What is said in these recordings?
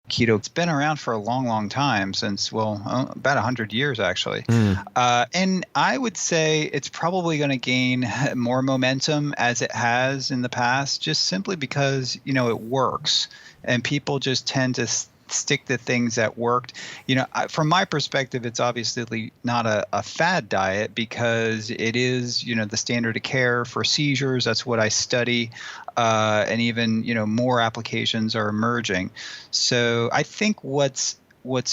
Keto. It's been around for a long, long time, since, well, about 100 years, actually. And I would say it's probably going to gain more momentum as it has in the past, just simply because, it works. And people just tend to stick to things that worked. From my perspective, it's obviously not a fad diet, because it is, the standard of care for seizures. That's what I study. And even, more applications are emerging. So I think what's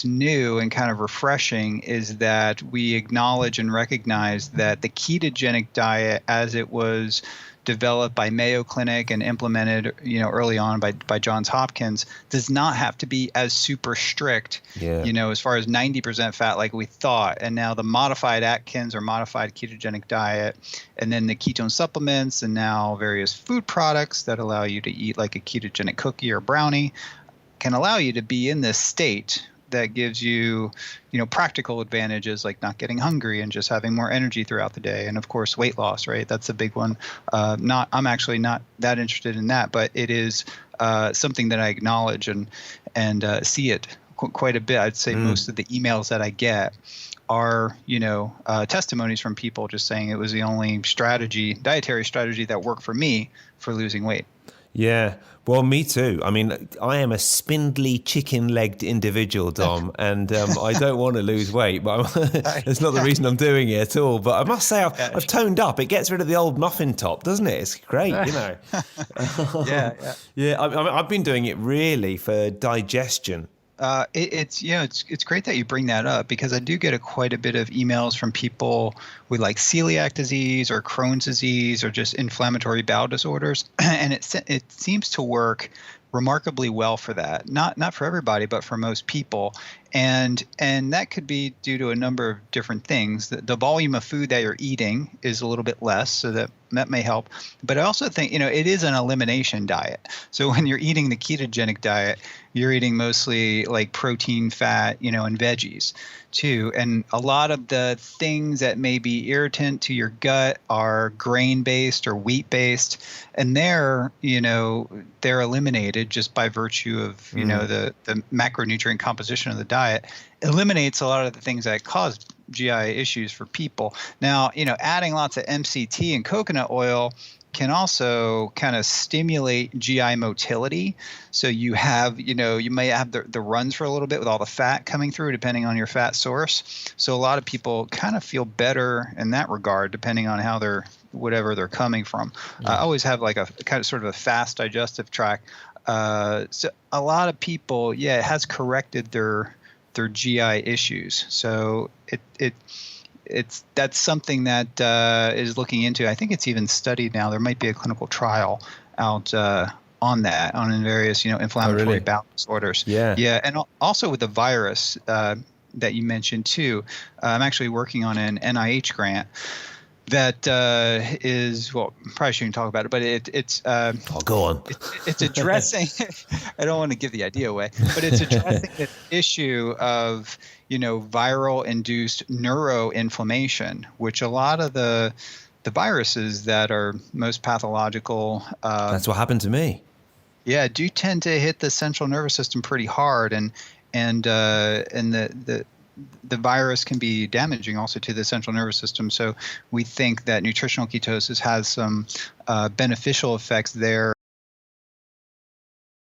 new and kind of refreshing is that we acknowledge and recognize that the ketogenic diet, as it was developed by Mayo Clinic and implemented, early on by Johns Hopkins, does not have to be as super strict, as far as 90% fat like we thought. And now the modified Atkins or modified ketogenic diet, and then the ketone supplements, and now various food products that allow you to eat like a ketogenic cookie or brownie, can allow you to be in this state that gives you, practical advantages like not getting hungry and just having more energy throughout the day. And of course, weight loss, right? That's a big one. I'm actually not that interested in that, but it is something that I acknowledge and see it quite a bit. I'd say most of the emails that I get are, testimonies from people just saying it was the only dietary strategy that worked for me for losing weight. Yeah, well, me too. I mean, I am a spindly, chicken-legged individual, Dom, and I don't want to lose weight, but it's not the reason I'm doing it at all. But I must say, I've toned up. It gets rid of the old muffin top, doesn't it? It's great, Yeah. I've been doing it really for digestion. It's great that you bring that up, because I do get quite a bit of emails from people with like celiac disease or Crohn's disease or just inflammatory bowel disorders, and it seems to work remarkably well for that. Not for everybody, but for most people. And that could be due to a number of different things. The volume of food that you're eating is a little bit less, so that may help. But I also think, it is an elimination diet. So when you're eating the ketogenic diet, you're eating mostly like protein, fat, and veggies too. And a lot of the things that may be irritant to your gut are grain-based or wheat-based. And they're eliminated just by virtue of, the macronutrient composition of the diet. Eliminates a lot of the things that cause GI issues for people. Now, adding lots of MCT and coconut oil can also kind of stimulate GI motility. So you have, you may have the runs for a little bit with all the fat coming through, depending on your fat source. So a lot of people kind of feel better in that regard, depending on how whatever they're coming from. I always have like a kind of sort of a fast digestive tract. So a lot of people, it has corrected their GI issues. So that's something that is looking into. I think it's even studied now. There might be a clinical trial out on that, on various inflammatory bowel disorders. Yeah, and also with the virus that you mentioned too. I'm actually working on an NIH grant that is, well, probably shouldn't talk about it, but it's go on. It's addressing. I don't want to give the idea away, but it's addressing the issue of viral induced neuroinflammation, which a lot of the viruses that are most pathological. That's what happened to me. Yeah, do tend to hit the central nervous system pretty hard, and the virus can be damaging also to the central nervous system. So we think that nutritional ketosis has some beneficial effects there.